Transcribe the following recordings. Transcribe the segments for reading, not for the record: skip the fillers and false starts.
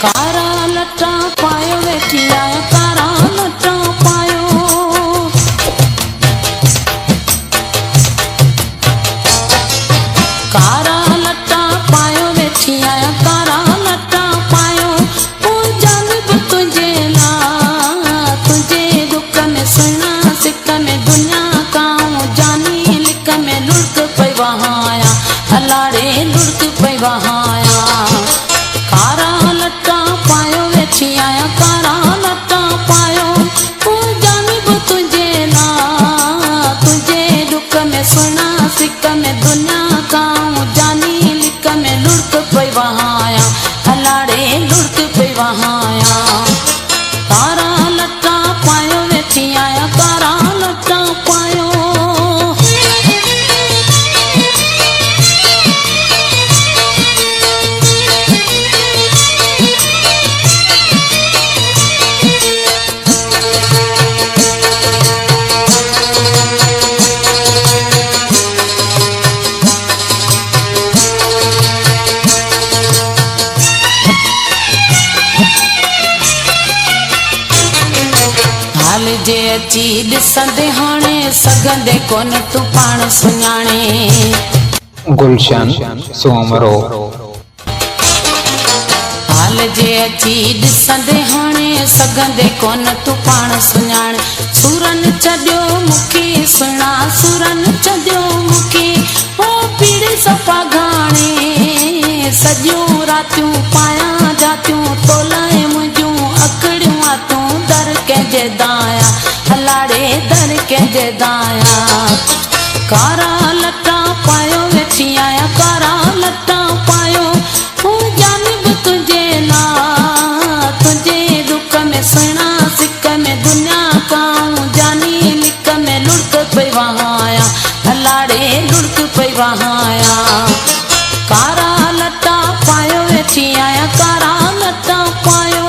कारा लटा पायो वेठी आया कारा लटा पायो। कारा लटा पायो वेठी आया कारा लटा पायो। ओ जानब तुझे ला तुझे दुख में सुना सिक में दुनिया काऊं जानी लिक में लुढ़क पई वहाया अलाड़े लुढ़क पई वहाया। कारा लटा पायो वेठी आया कारा लटा पायो। ओ जानब तुझे ला तुझे दुख में सुना सिक में दुनिया काऊं जानी लिक में लुढ़क पई वहाया अलाड़े लुढ़क पई वहाया। कारा लटा पायो वेठी आया कारा लटा पायो। हाल जे अची ॾिसंदे हाणे सघंदे कोन तूं पाण सुञाणे। गुलशन सोमरो। हाल जे अची ॾिसंदे हाणे सघंदे कोन तूं पाण सुञाणे। सुरन छॾियो मूंखे सुणा सुरन छॾियो मूंखे ओ पीड़ सफ़ा घाणे। सॼियूं रातियूं पायां जातियूं तोलाए मुंहिंजूं अकड़ियूं आतूं दर कंहिंजे दाया अलाड़े दर कंहिंजे दाया। कारा लटा पायो वेठी आया कारा लटा पायो। ओ जानब तुझे ला तुझे दुख में सुना सिक में दुनिया काऊं जानी लिक में लुढ़क पई वहाया अलाड़े लुढ़क पई वहाया। कारा लटा पायो वेठी आया कारा लटा पायो।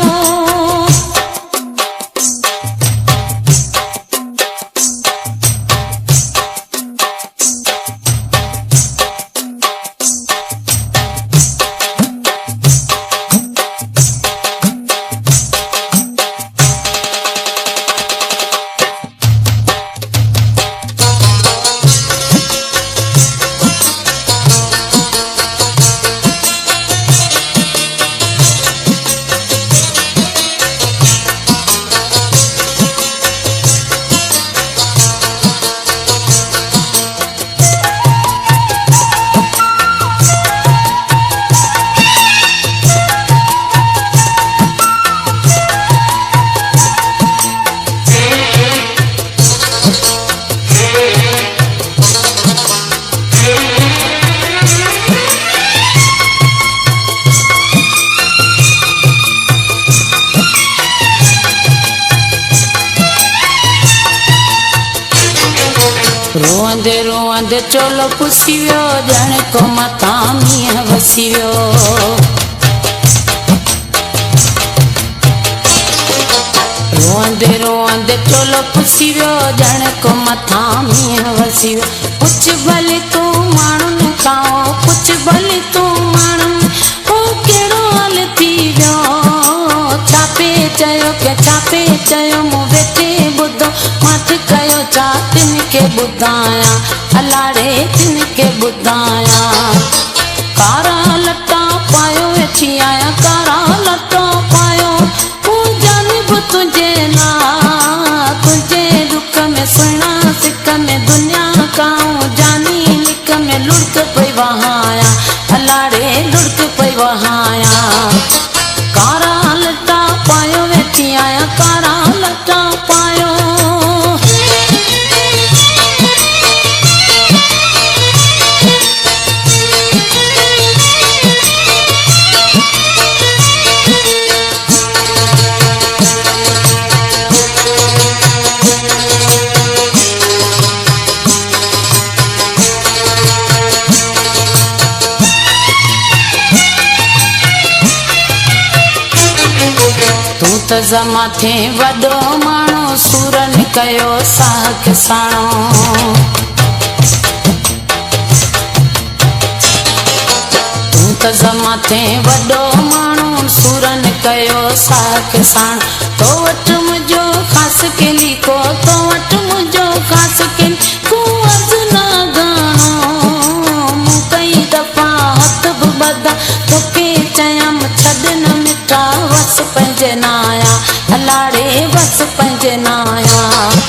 रोअंदे रोअंदे चोलो पुसी वियो ॼण को मथां मींहुं वसी वियो। रोअंदे रोअंदे चोलो पुसी वियो ॼण को मथां मींहुं वसी वियो। पुछ भले तूं माण्हुनि खां पुछ भले तूं माण्हुनि ओ कहिड़ो हाल थी वियो। छापे चयो के छापे चयो मूं वेठे ॿुधो मत कयो छा तिन के ॿुधायां अलाड़े तिन के ॿुधायां। कारा लटा पायो वेठी आया कारा लटा पायो। ओ जानब तुझे ला तुझे दुख में सुना सिक में दुनिया काऊं जानी लिक में लुढ़क पई वहाया अलाड़े लुढ़क पई वहाया। कारा लटा पायो वेठी आया कारा लटा पायो। तूं त ज़मा थे वॾो माण्हू सूरन कयो साख साणो। तूं त ज़मा थे वॾो माण्हू सूरन कयो साख साण तो वट मुझो खास के लिखो तो वट मुझो खास के को अज ना गाणो मु कई दफा हथ भी बदा तोके चयम छड न मिठा वस पंहिंजे नाया अलाड़े वस पंहिंजे नाया।